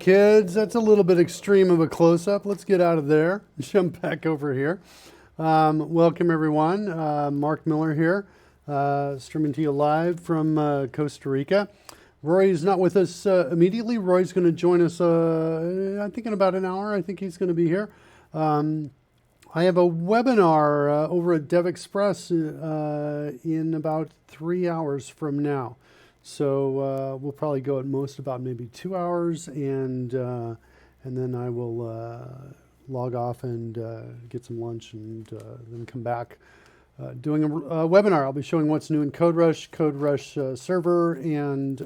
kids. That's a little bit extreme of a close-up. Let's get out of there. Jump back over here. Welcome, everyone. Mark Miller here, streaming to you live from Costa Rica. Roy's not with us immediately. Roy's going to join us, I think, in about an hour. I think he's going to be here. I have a webinar over at DevExpress in about 3 hours from now. So we'll probably go at most about maybe 2 hours, and then I will log off and get some lunch, and then come back doing a webinar. I'll be showing what's new in CodeRushed, CodeRushed server, and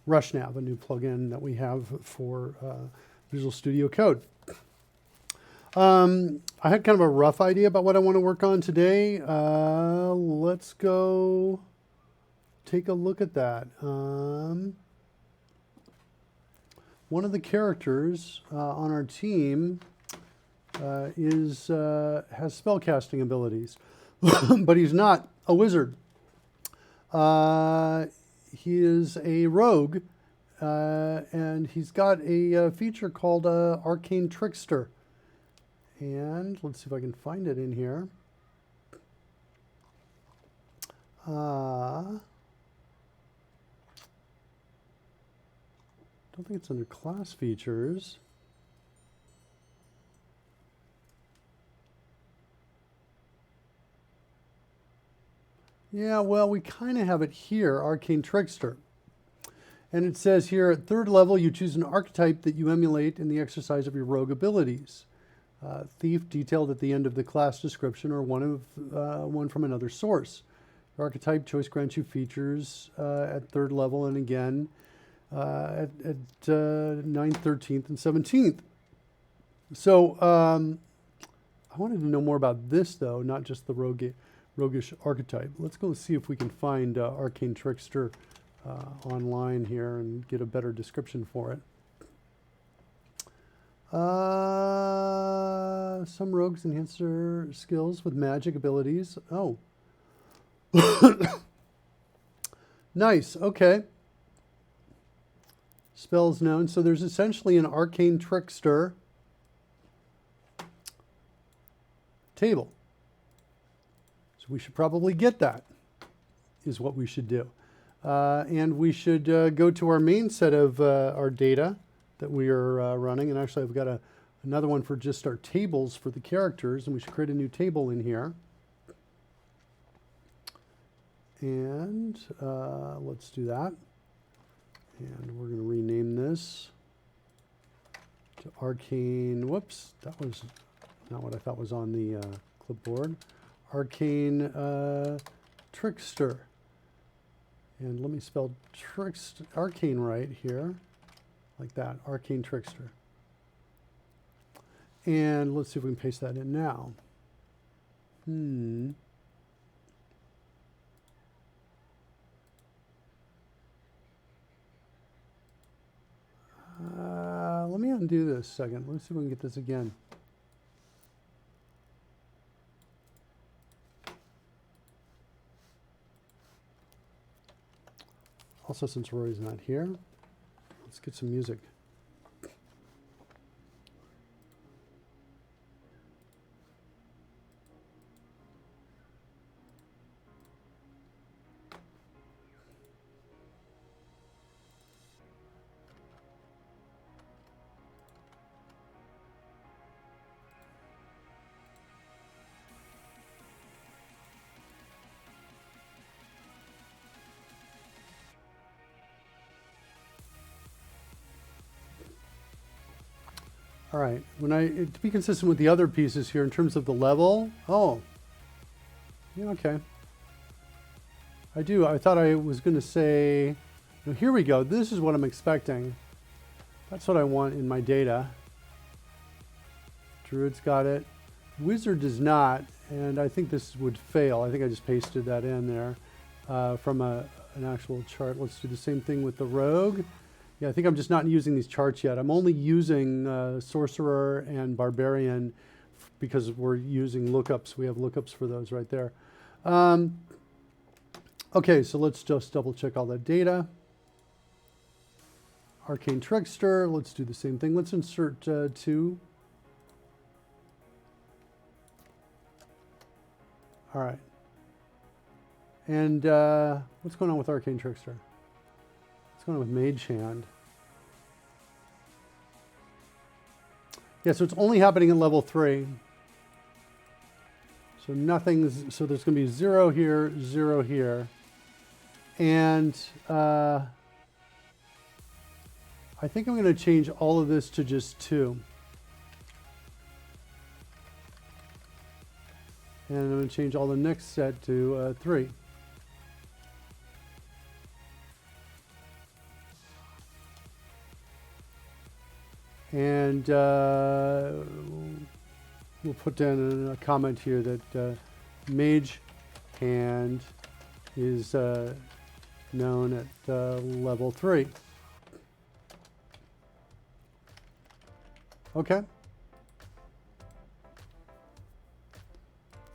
RushNav, a new plugin that we have for Visual Studio Code. I had kind of a rough idea about what I want to work on today. Let's go take a look at that. One of the characters on our team has spellcasting abilities, but he's not a wizard. He is a rogue, and he's got a feature called Arcane Trickster. And let's see if I can find it in here. Don't think it's under class features. Yeah, well, we kind of have it here, Arcane Trickster. And it says here, at third level, you choose an archetype that you emulate in the exercise of your rogue abilities. Thief detailed at the end of the class description, or one from another source. Your archetype choice grants you features at third level, and again at 9th, 13th, and 17th. So I wanted to know more about this, though, not just the roguish archetype. Let's go see if we can find Arcane Trickster online here and get a better description for it. Some rogues enhance their skills with magic abilities. Oh. Nice, okay. Spells known. So there's essentially an Arcane Trickster table. So we should probably get that, is what we should do. And we should go to our main set of our data that we are running. And actually, I've got another one for just our tables for the characters, and we should create a new table in here. And let's do that. And we're going to rename this to Arcane. Whoops, that was not what I thought was on the clipboard. Arcane Trickster. And let me spell Arcane right here. Like that, Arcane Trickster. And let's see if we can paste that in now. Let me undo this a second. Let's see if we can get this again. Also, since Rory's not here, let's get some music. All right, to be consistent with the other pieces here in terms of the level, yeah, okay. I thought I was going to say, here we go. This is what I'm expecting. That's what I want in my data. Druid's got it. Wizard does not, and I think this would fail. I think I just pasted that in there from an actual chart. Let's do the same thing with the rogue. Yeah, I think I'm just not using these charts yet. I'm only using Sorcerer and Barbarian because we're using lookups. We have lookups for those right there. Okay, so let's just double check all that data. Arcane Trickster. Let's do the same thing. Let's insert 2. All right. And what's going on with Arcane Trickster? What's going on with Mage Hand? Yeah, so it's only happening at level 3. So nothing's, so there's going to be 0 here, 0 here. And I think I'm going to change all of this to just 2. And I'm going to change all the next set to 3. And we'll put down a comment here that Mage Hand is known at level 3. Okay.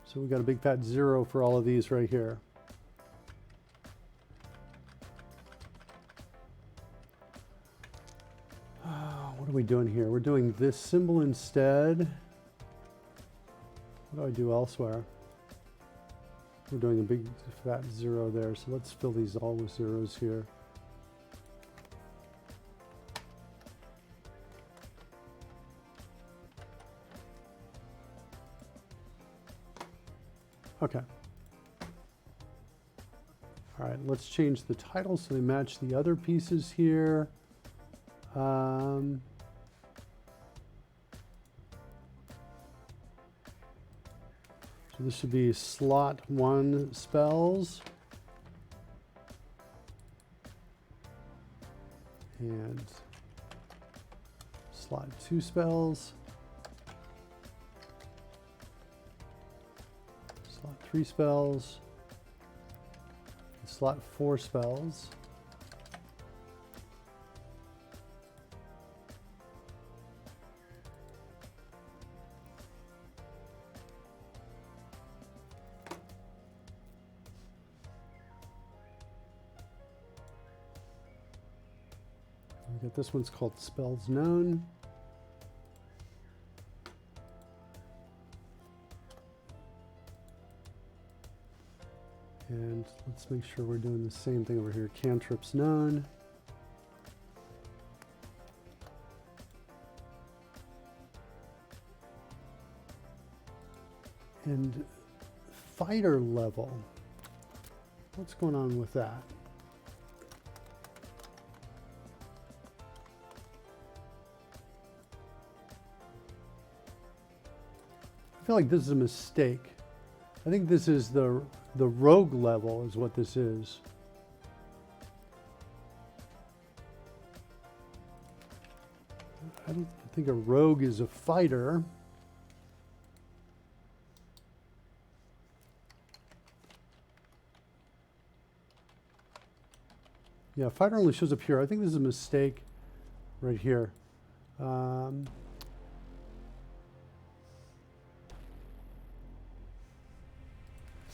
So we got a big fat 0 for all of these right here. What are we doing here? We're doing this symbol instead. What do I do elsewhere? We're doing a big fat 0 there, so let's fill these all with zeros here. Okay. All right, let's change the title so they match the other pieces here. So this should be slot 1 spells. And slot 2 spells. Slot 3 spells. And slot 4 spells. This one's called Spells Known. And let's make sure we're doing the same thing over here. Cantrips Known. And fighter level. What's going on with that? I feel like this is a mistake. I think this is the rogue level is what this is. I don't think a rogue is a fighter. Yeah, fighter only shows up here. I think this is a mistake right here.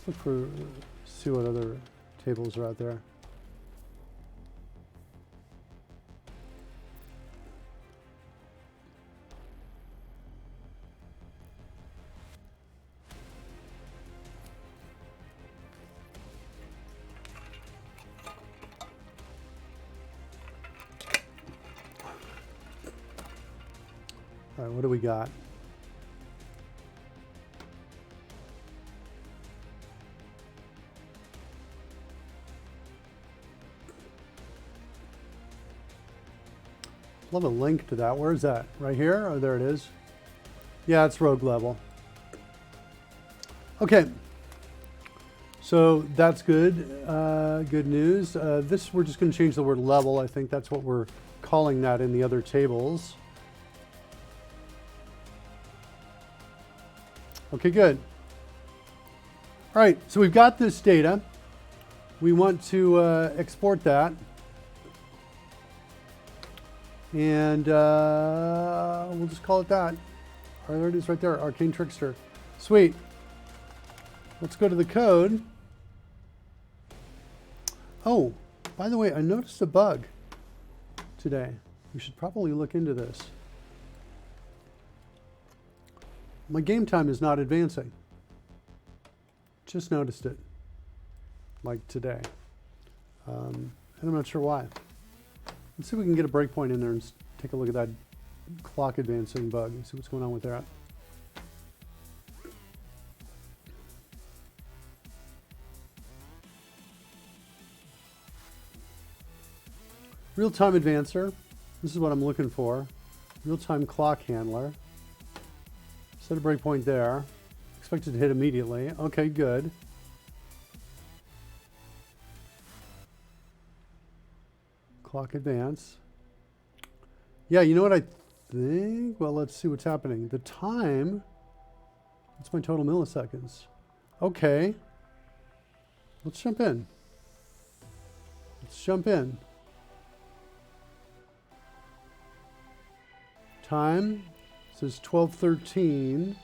Look for, see what other tables are out there. All right, what do we got? Love a link to that. Where is that? Right here? Oh, there it is. Yeah, it's rogue level. Okay. So that's good. Good news. This, we're just going to change the word level. I think that's what we're calling that in the other tables. Okay, good. All right, so we've got this data. We want to export that. And we'll just call it that. All right, there it is right there, Arcane Trickster. Sweet. Let's go to the code. Oh, by the way, I noticed a bug today. We should probably look into this. My game time is not advancing. Just noticed it, like today. And I'm not sure why. Let's see if we can get a breakpoint in there and take a look at that clock advancing bug and see what's going on with that. Real-time advancer. This is what I'm looking for. Real-time clock handler. Set a breakpoint there. Expect it to hit immediately. Okay, good. Clock advance. Yeah, you know what I think? Well, let's see what's happening. The time, that's my total milliseconds. Okay. Let's jump in. Let's jump in. Time says 12:13,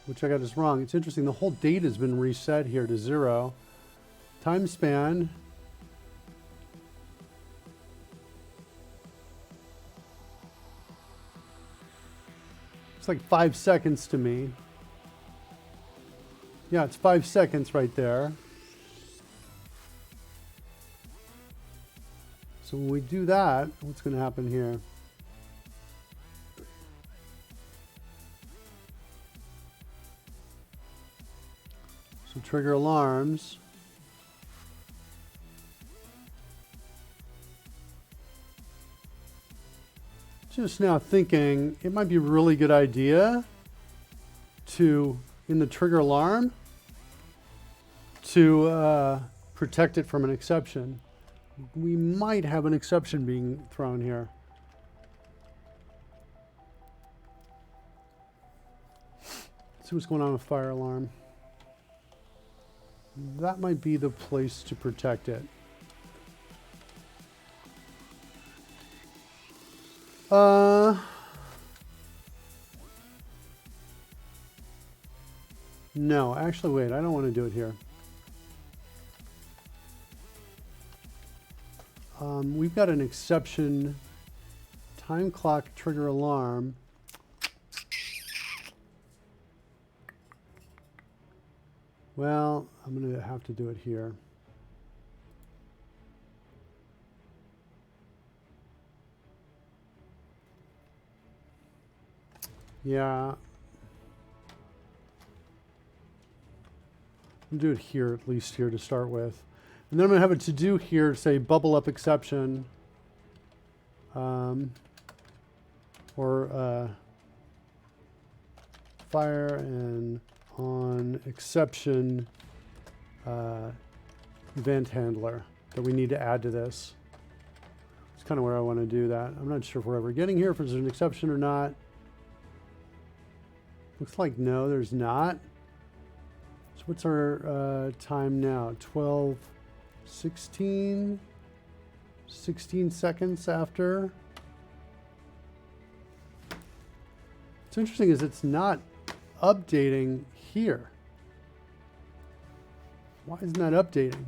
which I got is wrong. It's interesting. The whole date has been reset here to 0. Time span. It's like 5 seconds to me. Yeah, it's 5 seconds right there. So when we do that, what's going to happen here? So trigger alarms. Just now thinking it might be a really good idea to, in the trigger alarm, to protect it from an exception. We might have an exception being thrown here. Let's see what's going on with fire alarm. That might be the place to protect it. No, actually, wait, I don't want to do it here. We've got an exception, time clock trigger alarm. Well, I'm going to have to do it here. Yeah. I'll do it here, at least here to start with. And then I'm going to have a to-do here, say bubble up exception. Or fire and on exception event handler that we need to add to this. It's kind of where I want to do that. I'm not sure if we're ever getting here, if there's an exception or not. Looks like no, there's not. So what's our time now? 12:16, 16 seconds after. What's interesting is it's not updating here. Why isn't that updating?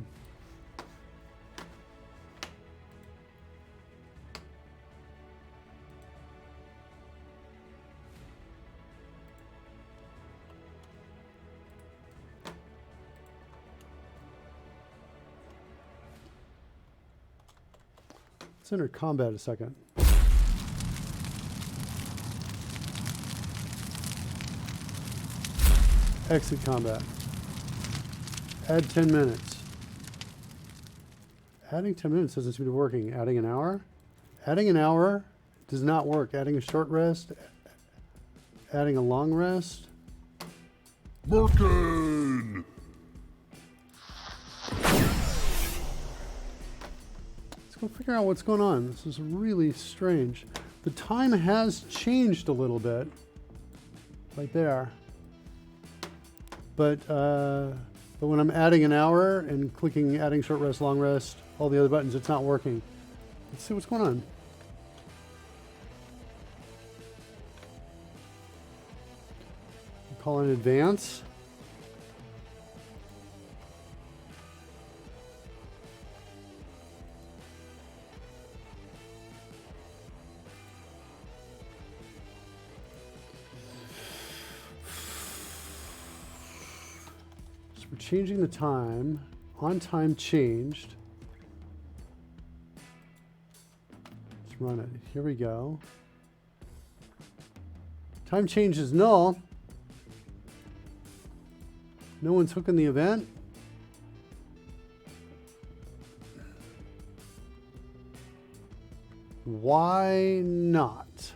Let's enter combat a second. Exit combat. Add 10 minutes. Adding 10 minutes doesn't seem to be working. Adding an hour? Adding an hour does not work. Adding a short rest? Adding a long rest? Merkin! Let's go figure out what's going on. This is really strange. The time has changed a little bit. Right there. But when I'm adding an hour and clicking adding short rest, long rest, all the other buttons, it's not working. Let's see what's going on. Call in advance. we're changing the time. On time changed. Let's run it. Here we go. Time change is null. No one's hooking the event. Why not?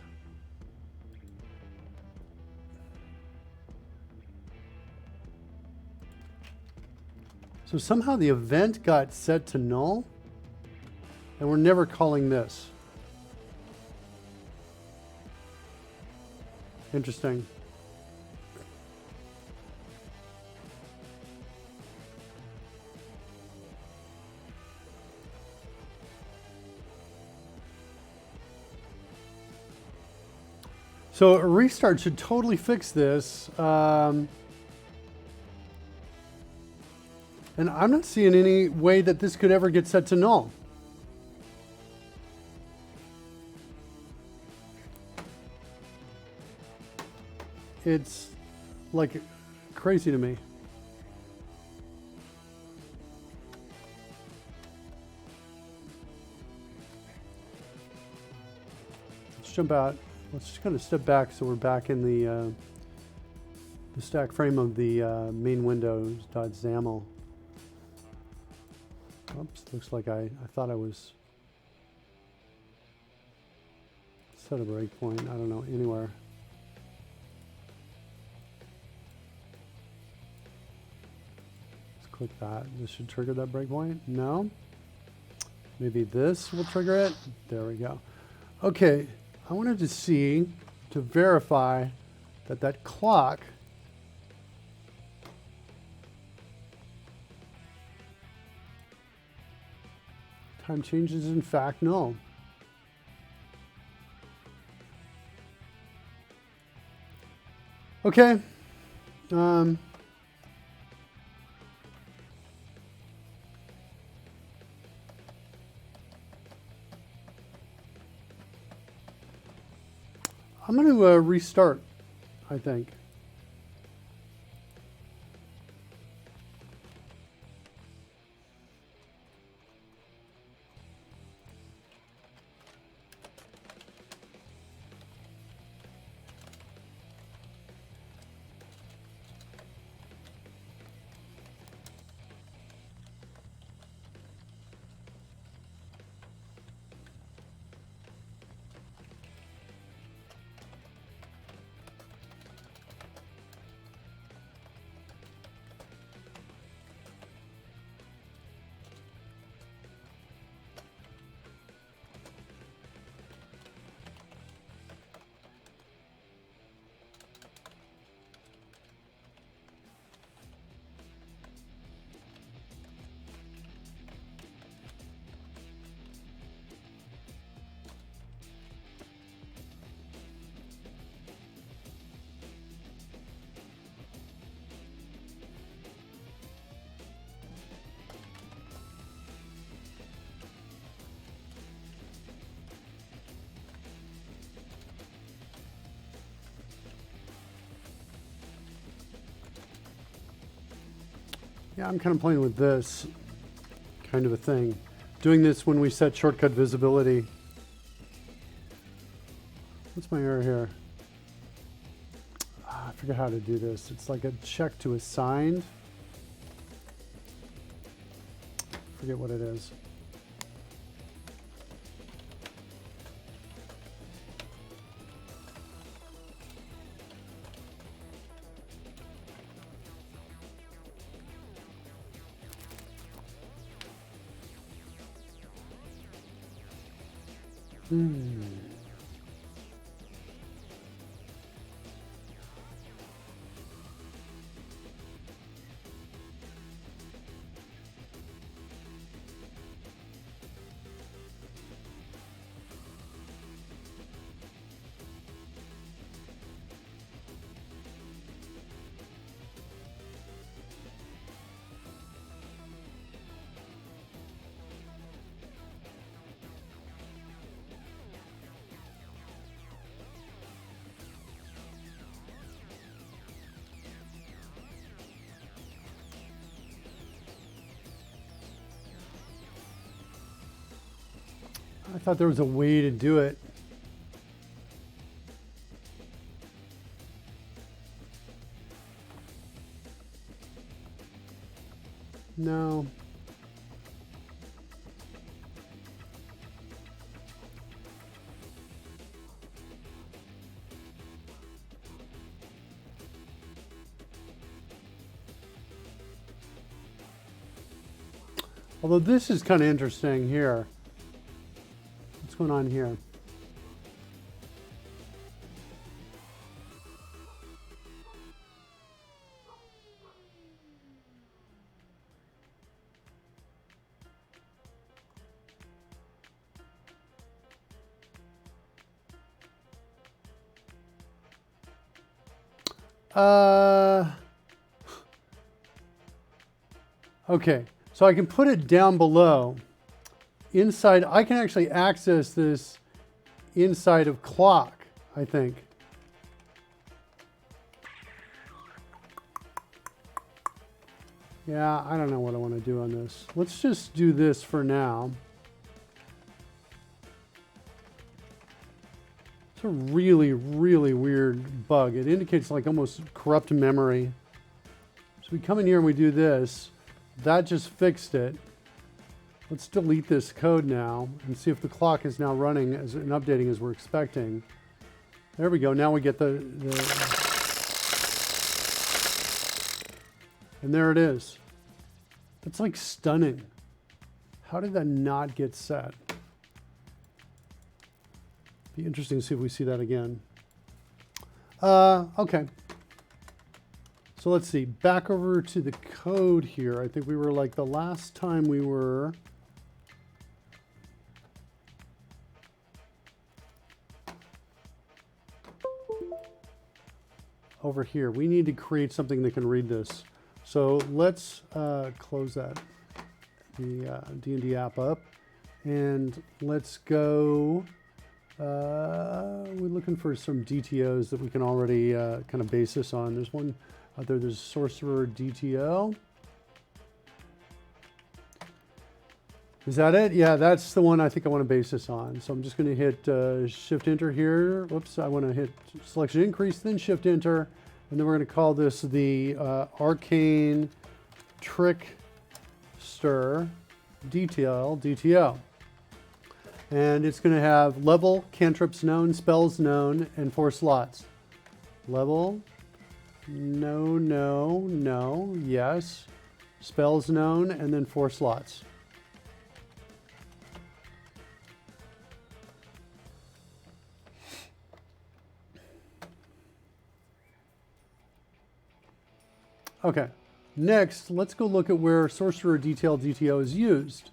So somehow the event got set to null, and we're never calling this. Interesting. So a restart should totally fix this. And I'm not seeing any way that this could ever get set to null. It's like crazy to me. Let's jump out. Let's just kind of step back so we're back in the stack frame of the main windows.xaml. Oops, looks like I thought I was set a breakpoint. I don't know, anywhere. Let's click that. This should trigger that breakpoint. No? Maybe this will trigger it. There we go. Okay, I wanted to see, to verify that that clock time change is in fact null. Okay. I'm going to restart, I think. Yeah, I'm kind of playing with this kind of a thing. Doing this when we set shortcut visibility. What's my error here? I forget how to do this. It's like a check to assigned. Forget what it is. thought there was a way to do it. No. Although this is kind of interesting here. What's going on here? Okay, so I can put it down below. Inside, I can actually access this inside of clock, I think. Yeah, I don't know what I want to do on this. Let's just do this for now. It's a really, really weird bug. It indicates like almost corrupt memory. So we come in here and we do this. That just fixed it. Let's delete this code now and see if the clock is now running as and updating as we're expecting. There we go. Now we get the and there it is. It's like stunning. How did that not get set? Be interesting to see if we see that again. Okay. So let's see, back over to the code here. I think we were like the last time we were. Over here, we need to create something that can read this. So let's close that, the D&D app up, and let's go. We're looking for some DTOs that we can already kind of base this on. There's one out there, there's Sorcerer DTO. Is that it? Yeah, that's the one I think I want to base this on. So I'm just going to hit Shift Enter here. Whoops, I want to hit Selection Increase, then Shift Enter. And then we're going to call this the Arcane Trickster DTO. And it's going to have level, cantrips known, spells known, and 4 slots. Level, no, yes. Spells known, and then 4 slots. Okay, next, let's go look at where Sorcerer Detail DTO is used.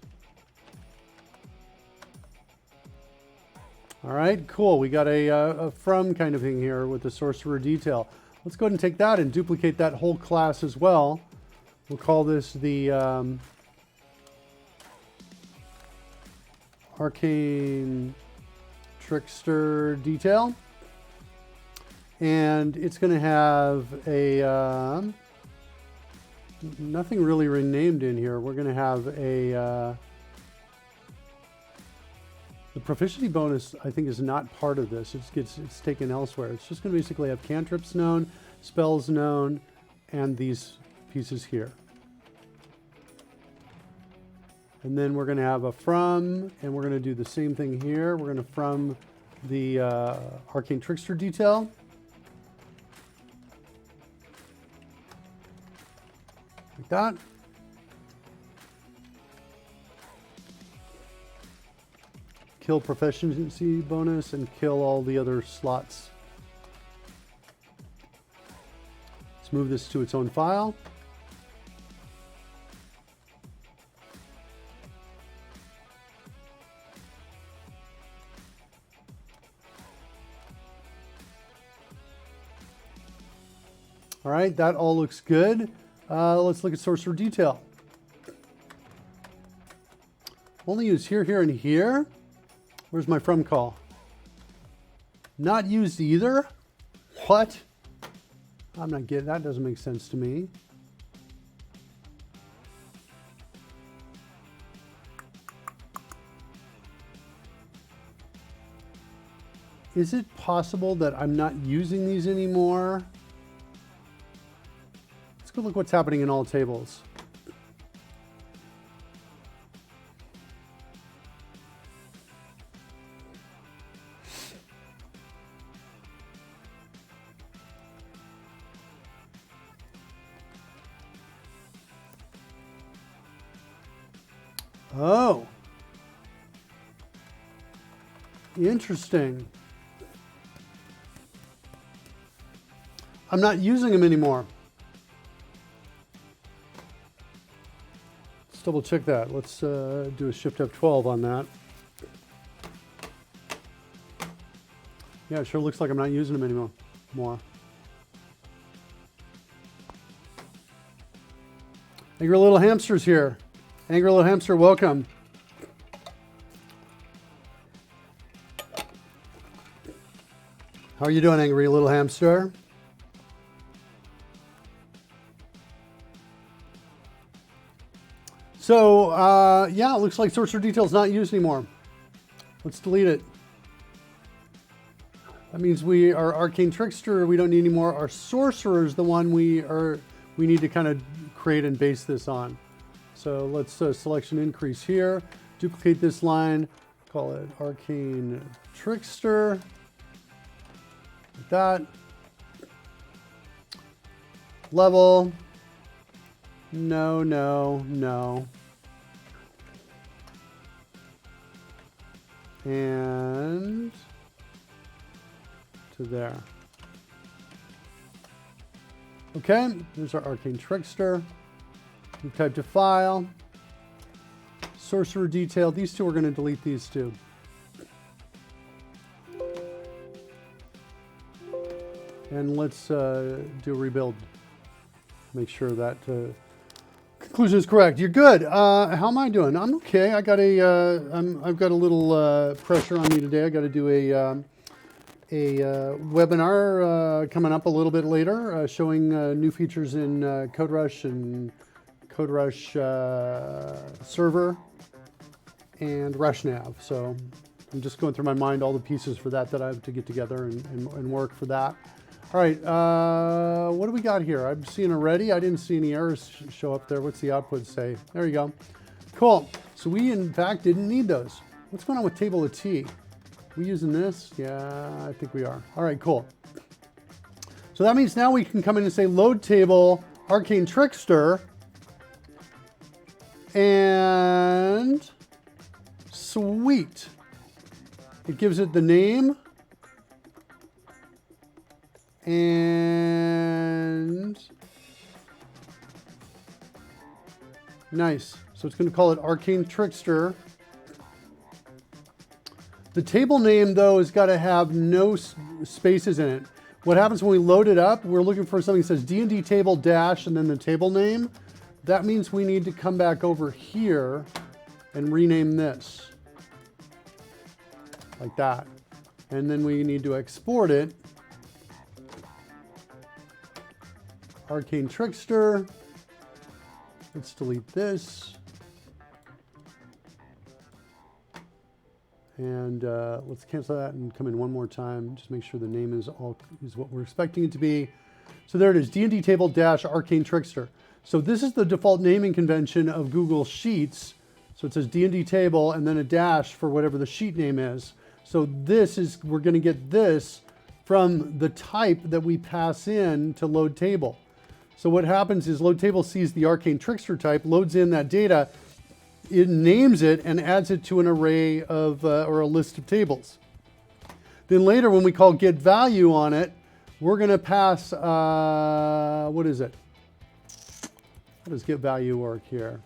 All right, cool. We got a from kind of thing here with the Sorcerer Detail. Let's go ahead and take that and duplicate that whole class as well. We'll call this the Arcane Trickster Detail. And it's going to have a, nothing really renamed in here. We're going to have a, the proficiency bonus, I think, is not part of this. It's taken elsewhere. It's just going to basically have cantrips known, spells known, and these pieces here. And then we're going to have a from, and we're going to do the same thing here. We're going to from the Arcane Trickster Detail. Like that. Kill proficiency bonus and kill all the other slots. Let's move this to its own file. All right, that all looks good. Let's look at Sorcerer Detail. Only use here, here, and here. Where's my from call? Not used either? What? I'm not getting, that doesn't make sense to me. Is it possible that I'm not using these anymore? Let's go look what's happening in all tables. Oh, interesting. I'm not using them anymore. Let's double check that. Let's do a Shift F12 on that. Yeah, it sure looks like I'm not using them anymore. Angry Little Hamster's here. Angry Little Hamster, welcome. How are you doing, Angry Little Hamster? So, yeah, it looks like Sorcerer Detail's not used anymore. Let's delete it. That means we are Arcane Trickster. We don't need any more. Our Sorcerer is the one we need to kind of create and base this on. So let's selection increase here. Duplicate this line. Call it Arcane Trickster. Like that. Level. No, no, no. And to there. Okay, there's our Arcane Trickster. We typed a file. Sorcerer Detail. These two, we're going to delete these two. And let's do a rebuild. Make sure that conclusion is correct. You're good. How am I doing? I'm okay. I got I've got a little pressure on me today. I got to do a webinar coming up a little bit later, showing new features in CodeRushed and CodeRushed server and RushNav. So I'm just going through my mind all the pieces for that I have to get together and work for that. All right, what do we got here? I'm seeing already. I didn't see any errors show up there. What's the output say? There you go. Cool. So we, in fact, didn't need those. What's going on with table of T? We using this? Yeah, I think we are. All right, cool. So that means now we can come in and say load table Arcane Trickster. And sweet. It gives it the name. And nice. So it's going to call it Arcane Trickster. The table name, though, has got to have no spaces in it. What happens when we load it up, we're looking for something that says D&D table dash and then the table name. That means we need to come back over here and rename this. Like that. And then we need to export it. Arcane Trickster. Let's delete this. And let's cancel that and come in one more time. Just make sure the name is what we're expecting it to be. So there it is, D&D table dash Arcane Trickster. So this is the default naming convention of Google Sheets. So it says D&D table and then a dash for whatever the sheet name is. So this is, we're going to get this from the type that we pass in to load table. So what happens is load table sees the Arcane Trickster type, loads in that data, it names it and adds it to an array of, or a list of tables. Then later when we call get value on it, we're going to pass, what is it? How does get value work here?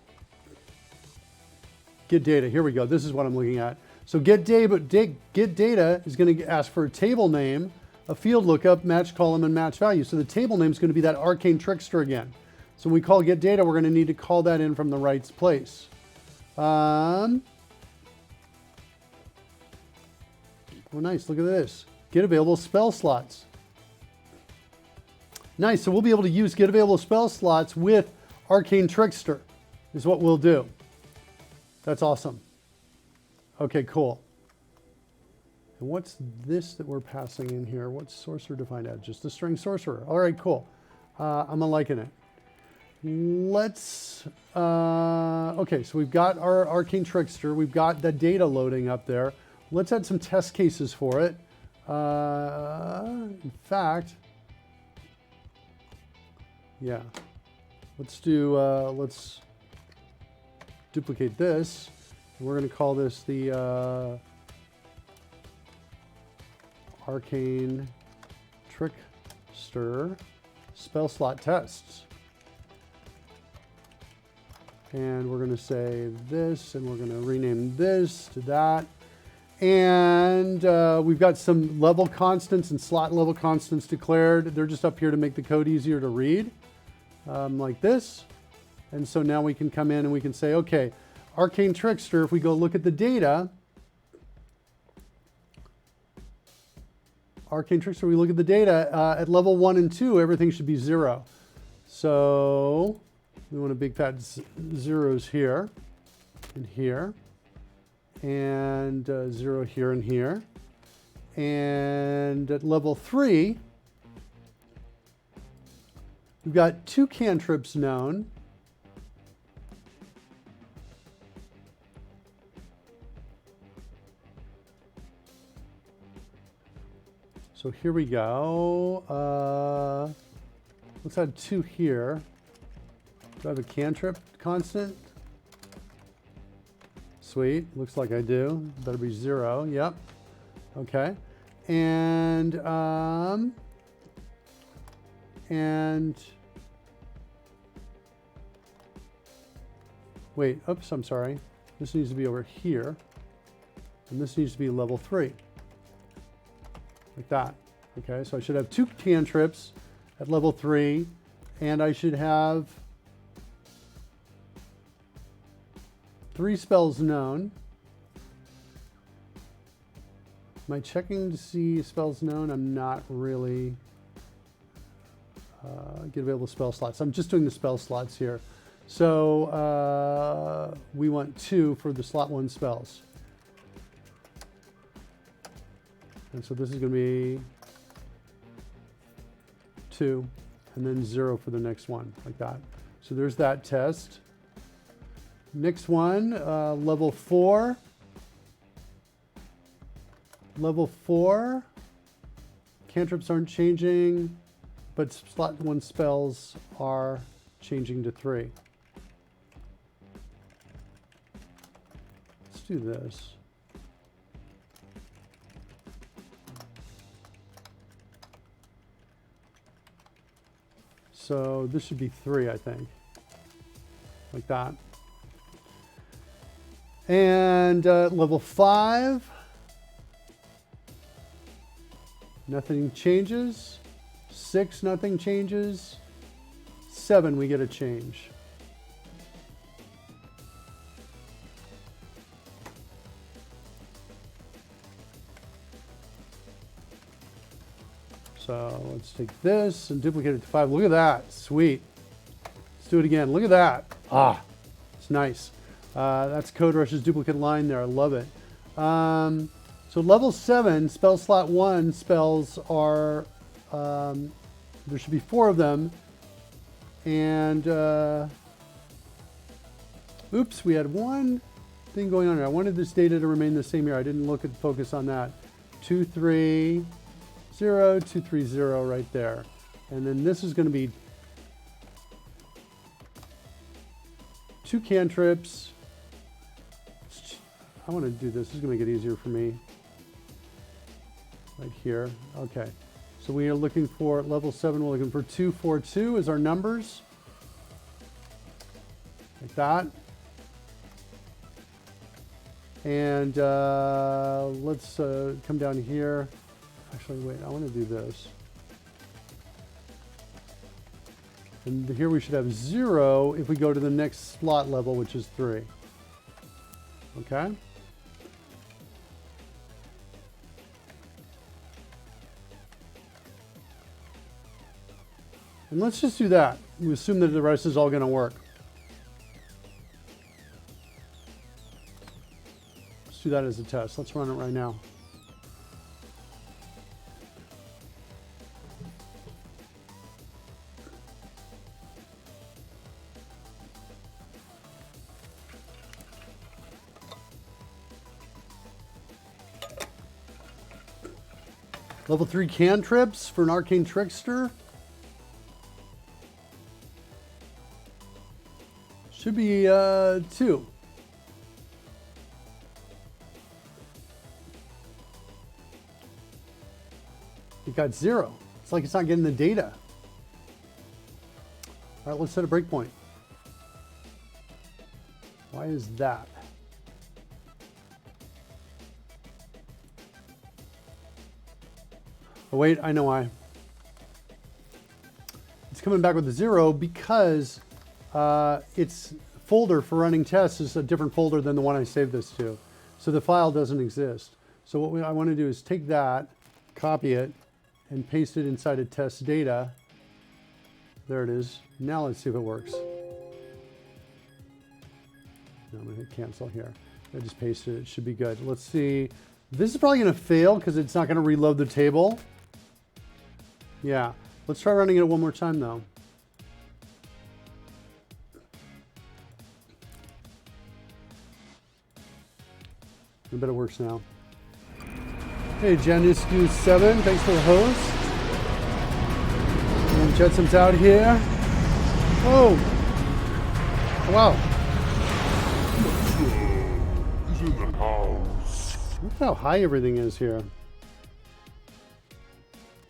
Get data, here we go. This is what I'm looking at. So get data is going to ask for a table name, a field lookup, match column, and match value. So the table name is going to be that Arcane Trickster again. So when we call get data, we're going to need to call that in from the right place. Oh, nice. Look at this. Get available spell slots. Nice. So we'll be able to use get available spell slots with Arcane Trickster is what we'll do. That's awesome. Okay, cool. And what's this that we're passing in here? What's sorcerer defined as? Just the string sorcerer. All right, cool. I'm liking it. Let's, okay, so we've got our Arcane Trickster. We've got the data loading up there. Let's add some test cases for it. In fact, yeah, let's duplicate this. We're going to call this the Arcane Trickster spell slot tests. And we're going to say this, and we're going to rename this to that. And we've got some level constants and slot level constants declared. They're just up here to make the code easier to read, like this. And so now we can come in and we can say, okay, Arcane Trickster, if we go look at the data, Arcane Trickster, we look at the data, at level 1 and 2, everything should be 0. So we want a big fat zeros here and here, and 0 here and here. And at level 3, we've got 2 cantrips known. So here we go. Let's add 2 here. Do I have a cantrip constant? Sweet. Looks like I do. Better be 0. Yep. Okay. And wait. Oops. I'm sorry. This needs to be over here, and this needs to be level 3. Like that. Okay. So I should have 2 cantrips at level 3, and I should have 3 spells known. Am I checking to see spells known? I'm not really. Get available spell slots. I'm just doing the spell slots here. So we want 2 for the slot 1 spells. And so this is going to be 2, and then 0 for the next one, like that. So there's that test. Next one, level 4. Level 4, cantrips aren't changing, but slot 1 spells are changing to 3. Let's do this. So this should be 3, I think, like that. And level 5, nothing changes. 6, nothing changes. 7, we get a change. So let's take this and duplicate it to 5. Look at that. Sweet. Let's do it again. Look at that. Ah, it's nice. That's CodeRush's duplicate line there. I love it. So level 7, spell slot 1 spells are, there should be 4 of them. And, oops, we had one thing going on here. I wanted this data to remain the same here. I didn't look at focus on that. 2, 3, 0, 2, 3, 0 right there. And then this is going to be 2 cantrips. I want to do this. This is going to make it easier for me. Right here. Okay. So we are looking for level 7. We're looking for 2, 4, 2 as our numbers. Like that. And let's come down here. Actually, wait. I want to do this. And here we should have 0 if we go to the next slot level, which is 3. Okay. And let's just do that. We assume that the rest is all going to work. Let's do that as a test. Let's run it right now. Level 3 cantrips for an Arcane Trickster. Should be 2. It got 0. It's like it's not getting the data. All right, let's set a breakpoint. Why is that? Oh wait, I know why. It's coming back with a 0 because its folder for running tests is a different folder than the one I saved this to. So the file doesn't exist. So what I want to do is take that, copy it, and paste it inside of test data. There it is. Now let's see if it works. No, I'm going to hit cancel here. I just pasted it. It should be good. Let's see. This is probably going to fail because it's not going to reload the table. Yeah. Let's try running it one more time, though. I bet it works now. Hey, Janisku7, thanks for the host. And Jetson's out here. Oh! Wow. He's in the house. Look how high everything is here.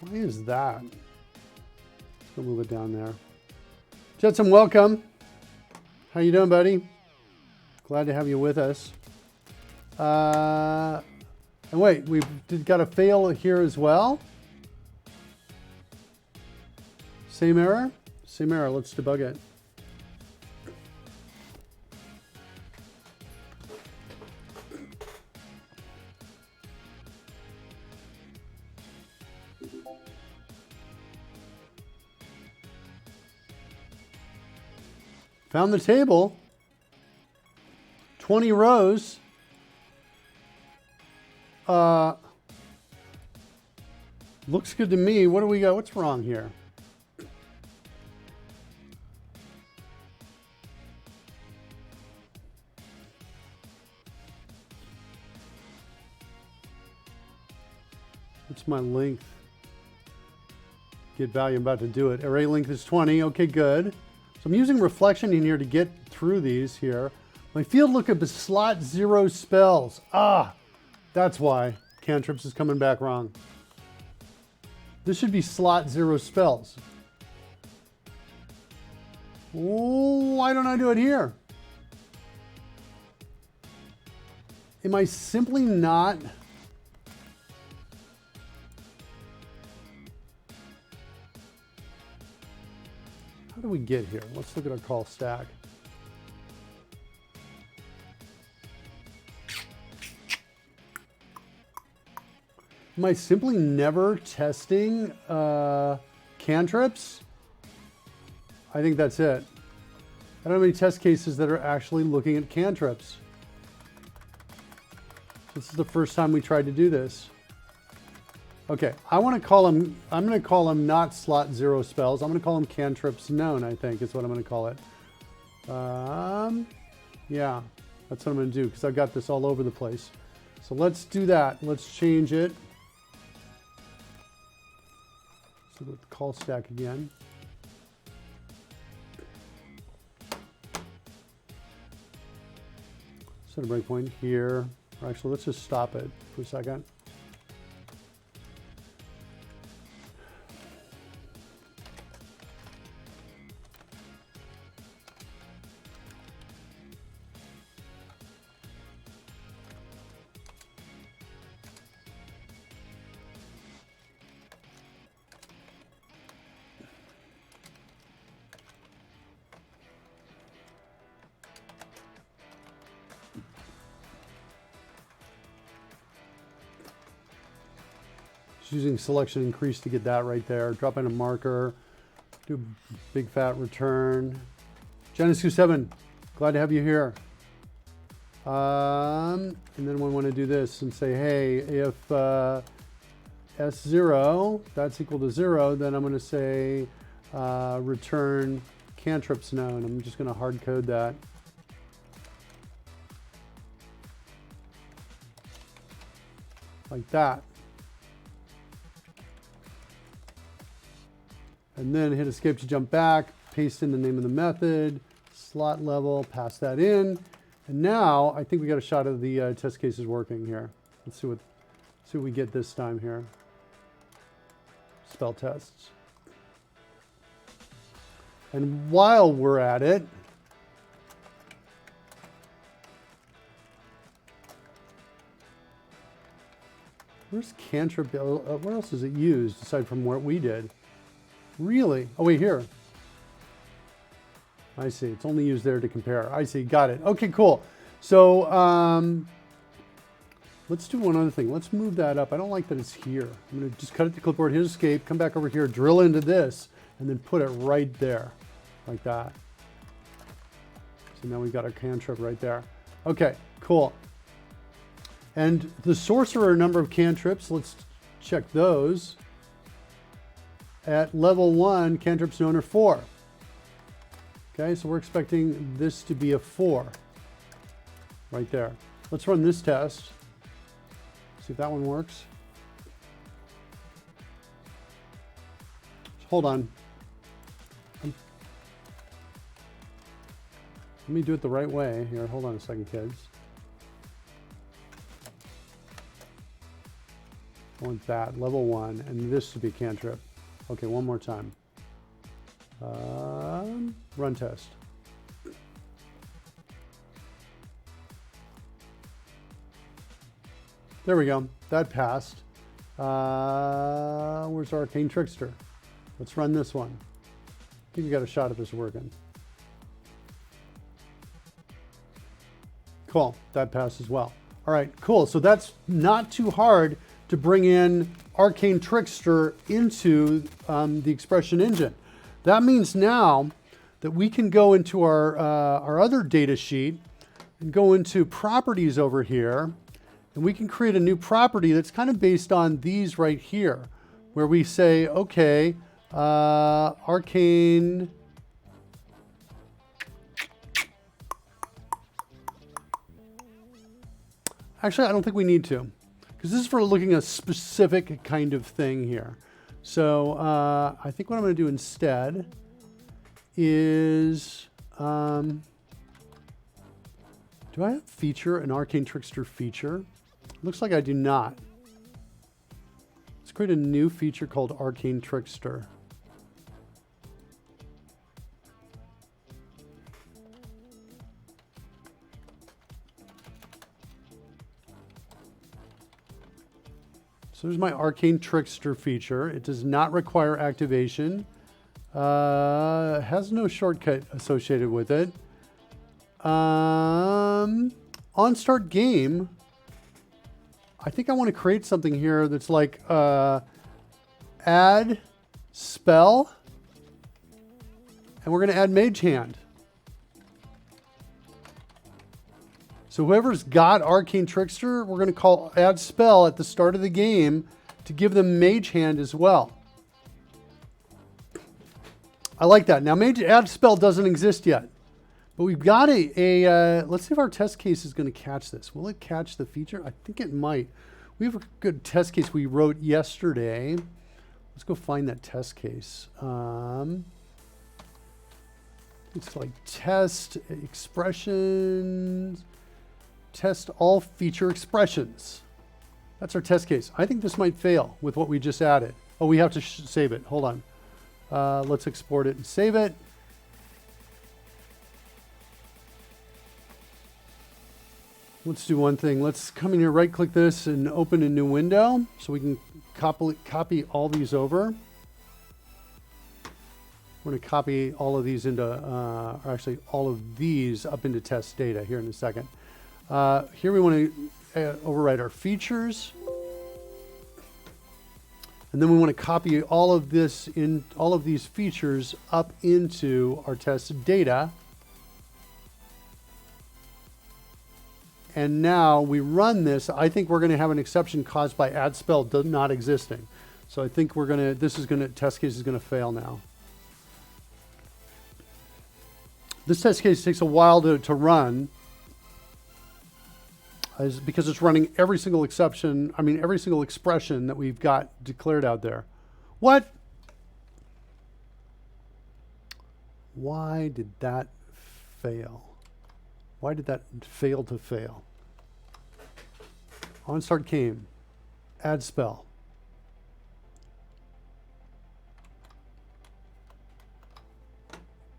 Why is that? Let's go move it down there. Jetson, welcome. How you doing, buddy? Glad to have you with us. And wait, we've got a fail here as well. Same error? Same error. Let's debug it. Found the table. 20 rows. Looks good to me. What do we got? What's wrong here? What's my length? Get value. I'm about to do it. Array length is 20. Okay, good. So I'm using reflection in here to get through these here. My field lookup is slot 0 spells. Ah, that's why cantrips is coming back wrong. This should be slot 0 spells. Oh, why don't I do it here? Am I simply not? How do we get here? Let's look at our call stack. Am I simply never testing cantrips? I think that's it. I don't have any test cases that are actually looking at cantrips. This is the first time we tried to do this. Okay, I want to call them, I'm going to call them not slot 0 spells. I'm going to call them cantrips known, I think is what I'm going to call it. Yeah, that's what I'm going to do because I've got this all over the place. So let's do that. Let's change it. So the call stack again. Set a breakpoint here. Or actually, let's just stop it for a second. Using selection increase to get that right there. Drop in a marker. Do big fat return. Genesis7, glad to have you here. And then we want to do this and say, hey, if S0, that's equal to 0, then I'm going to say return cantrips known. I'm just going to hard code that. Like that. and then hit escape to jump back, paste in the name of the method, slot level, pass that in. And now I think we got a shot of the test cases working here. Let's see what we get this time here. Spell tests. And while we're at it, where's cantrip? Where else is it used aside from what we did? Really? Oh, wait, here. I see. It's only used there to compare. I see. Got it. Okay, cool. So let's do one other thing. Let's move that up. I don't like that it's here. I'm going to just cut it to clipboard, hit escape, come back over here, drill into this, and then put it right there, like that. So now we've got our cantrip right there. Okay, cool. And the sorcerer number of cantrips, let's check those. At level 1, cantrips known are 4. Okay, so we're expecting this to be a 4 right there. Let's run this test. See if that one works. Hold on. Let me do it the right way here. Hold on a second, kids. I want that, level 1, and this to be cantrip. Okay, one more time. Run test. There we go. That passed. Where's Arcane Trickster? Let's run this one. I think we got a shot at this working. Cool. That passed as well. All right, cool. So that's not too hard to bring in Arcane Trickster into the expression engine. That means now that we can go into our other data sheet and go into properties over here, and we can create a new property that's kind of based on these right here, where we say, okay, Arcane actually, I don't think we need to, because this is for looking at a specific kind of thing here. So I think what I'm going to do instead is, do I have feature, an Arcane Trickster feature? Looks like I do not. Let's create a new feature called Arcane Trickster. So there's my Arcane Trickster feature. It does not require activation. Has no shortcut associated with it. On start game, I think I want to create something here that's like add spell, and we're going to add mage hand. So whoever's got Arcane Trickster, we're going to call add spell at the start of the game to give them mage hand as well. I like that. Now mage add spell doesn't exist yet, but we've got let's see if our test case is going to catch this. Will it catch the feature? I think it might. We have a good test case we wrote yesterday. Let's go find that test case. It's like test expressions. Test all feature expressions. That's our test case. I think this might fail with what we just added. Oh, we have to save it. Hold on. Let's export it and save it. Let's do one thing. Let's come in here, right click this and open a new window so we can copy all these over. We're going to copy all of these into, actually all of these up into test data here in a second. Here we want to override our features, and then we want to copy all of this in all of these features up into our test data. And now we run this. I think we're going to have an exception caused by add spell not existing. So I think we're going to, test case is going to fail now. This test case takes a while to run. Is because it's running every single exception, every single expression that we've got declared out there. What? Why did that fail? Why did that fail to fail? On start came. Add spell.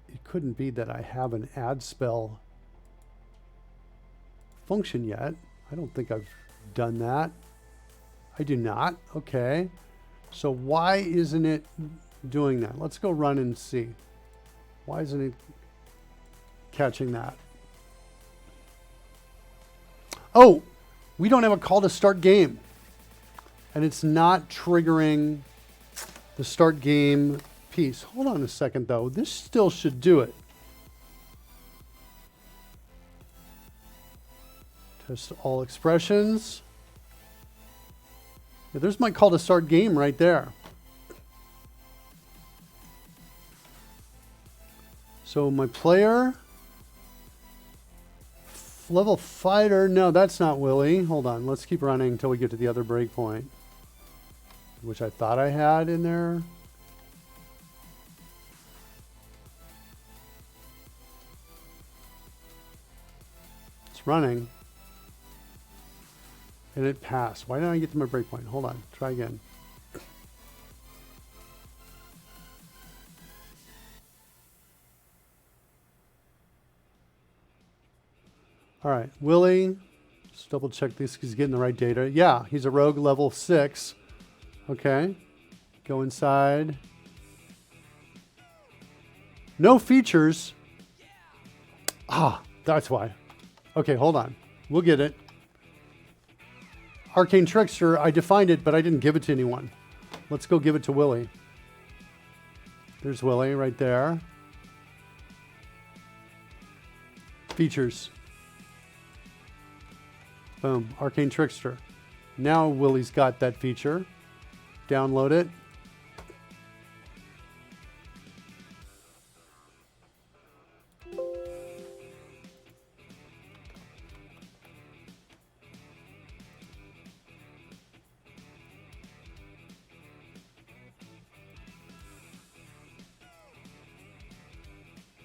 It couldn't be that I have an add spell function yet. I don't think I've done that. I do not. Okay. So why isn't it doing that? Let's go run and see. Why isn't it catching that? Oh, we don't have a call to start game. And it's not triggering the start game piece. Hold on a second though. This still should do it. Test all expressions. Yeah, there's my call to start game right there. So my player, level fighter, no, that's not Willie. Hold on, let's keep running until we get to the other breakpoint, which I thought I had in there. It's running. And it passed. Why didn't I get to my breakpoint? Hold on, try again. All right, Willie, let's double check this. He's getting the right data. Yeah, he's a rogue level 6. Okay, go inside. No features. Ah, that's why. Okay, hold on. We'll get it. Arcane Trickster, I defined it, but I didn't give it to anyone. Let's go give it to Willie. There's Willie right there. Features. Boom, Arcane Trickster. Now Willie's got that feature. Download it.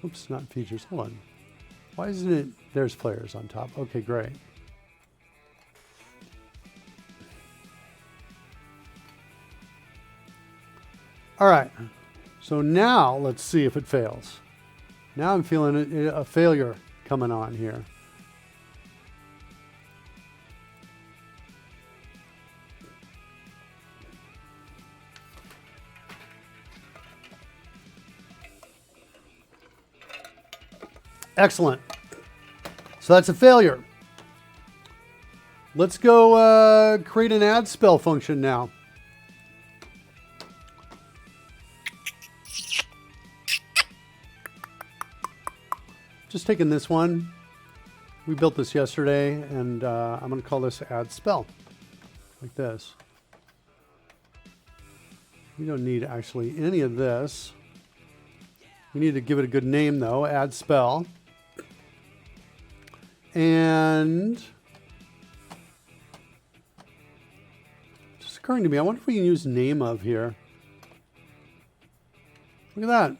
Oops, not features. Hold on. Why isn't it? There's players on top. Okay, great. All right. So now let's see if it fails. Now I'm feeling a failure coming on here. Excellent. So that's a failure. Let's go create an add spell function now. Just taking this one. We built this yesterday, and I'm going to call this add spell, like this. We don't need actually any of this. We need to give it a good name though, add spell. And just occurring to me, I wonder if we can use name of here. Look at that.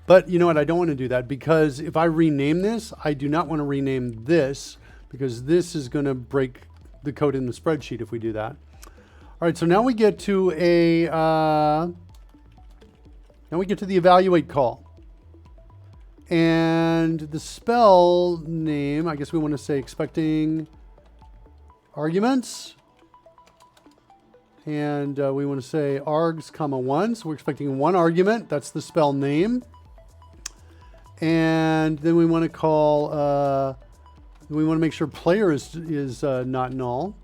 But you know what? I don't want to do that because if I rename this, I do not want to rename this because this is going to break the code in the spreadsheet if we do that. All right, so now we get to the evaluate call. And the spell name, I guess we want to say expecting arguments. And we want to say args, comma 1. So we're expecting one argument. That's the spell name. And then we want to call, we want to make sure player is not null.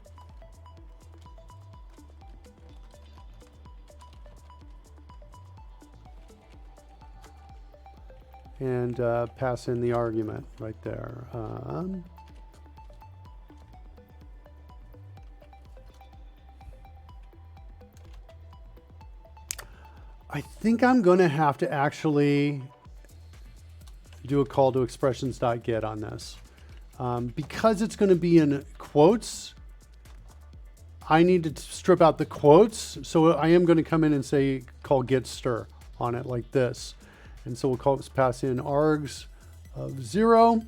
And pass in the argument right there. I think I'm going to have to actually do a call to expressions.get on this. Because it's going to be in quotes, I need to strip out the quotes. So I am going to come in and say, call get stir on it like this. And so we'll pass in args of 0.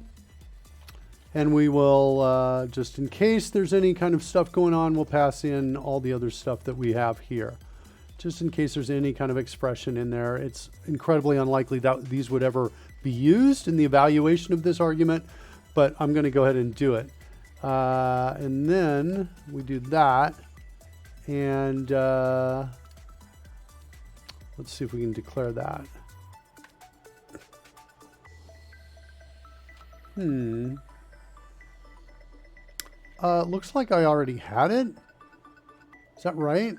And we will, just in case there's any kind of stuff going on, we'll pass in all the other stuff that we have here. Just in case there's any kind of expression in there. It's incredibly unlikely that these would ever be used in the evaluation of this argument, but I'm going to go ahead and do it. And then we do that. And let's see if we can declare that. Looks like I already had it. Is that right?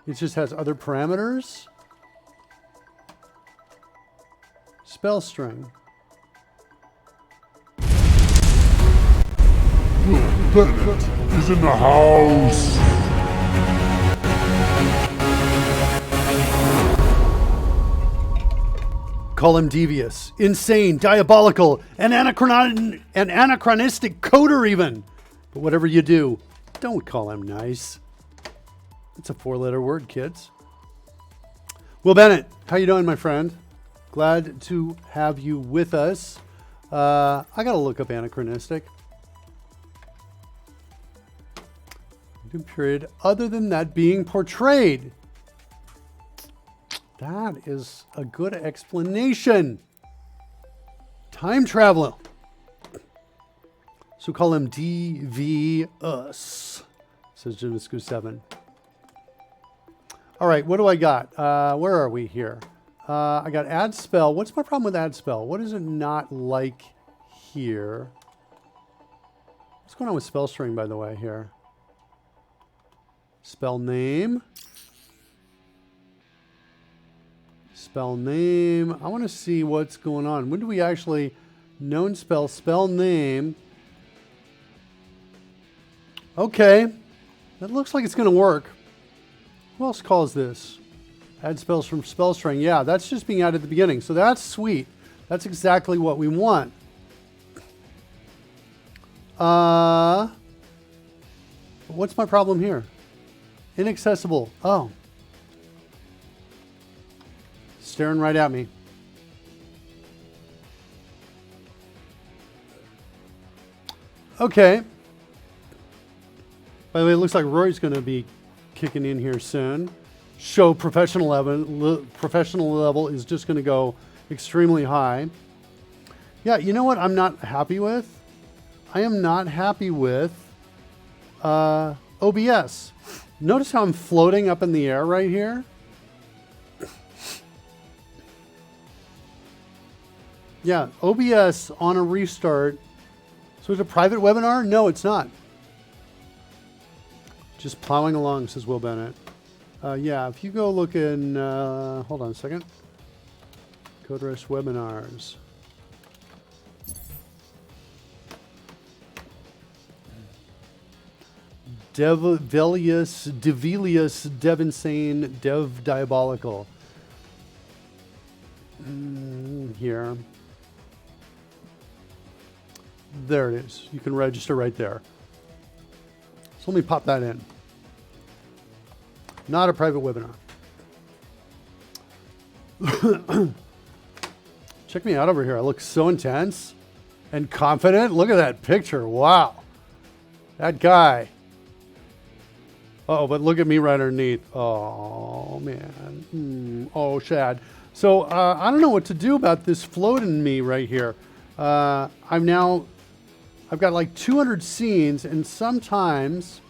It just has other parameters. Spell string. Bennett is in the house. Call him devious, insane, diabolical, and anachronistic coder even. But whatever you do, don't call him nice. It's a 4-letter word, kids. Will Bennett, how you doing, my friend? Glad to have you with us. I gotta look up anachronistic. Period. Other than that being portrayed. That is a good explanation. Time traveler. So call him DV-us, says Jimisku7. All right, what do I got? Where are we here? I got add spell. What's my problem with add spell? What is it not like here? What's going on with spell string, by the way, here? Spell name. Spell name. I want to see what's going on. When do we actually known spell, spell name? Okay. That looks like it's going to work. Who else calls this? Add spells from spell string. Yeah, that's just being added at the beginning. So that's sweet. That's exactly what we want. What's my problem here? Inaccessible. Oh. Staring right at me. Okay. By the way, it looks like Rory's going to be kicking in here soon. Show professional level is just going to go extremely high. Yeah, you know what I'm not happy with? I am not happy with OBS. Notice how I'm floating up in the air right here? Yeah, OBS on a restart. So it's a private webinar? No, it's not. Just plowing along, says Will Bennett. Yeah, if you go look in, hold on a second. CodeRushed webinars. Devilius, Devinsane, Dev Diabolical. Here. There it is. You can register right there. So let me pop that in. Not a private webinar. Check me out over here. I look so intense and confident. Look at that picture. Wow. That guy. Oh, but look at me right underneath. Oh, man. Oh, Shad. So I don't know what to do about this float in me right here. I've got like 200 scenes, and sometimes,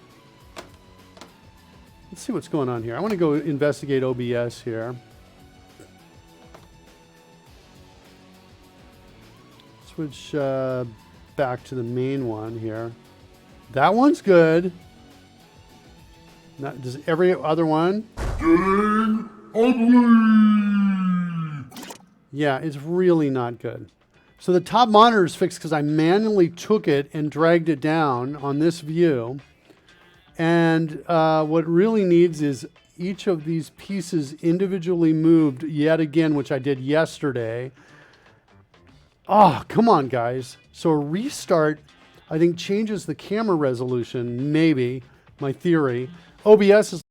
let's see what's going on here. I want to go investigate OBS here. Switch back to the main one here. That one's good. Does every other one? Getting ugly. Yeah, it's really not good. So the top monitor is fixed because I manually took it and dragged it down on this view. And what really needs is each of these pieces individually moved yet again, which I did yesterday. Oh, come on, guys. So a restart, I think, changes the camera resolution, maybe, my theory. OBS is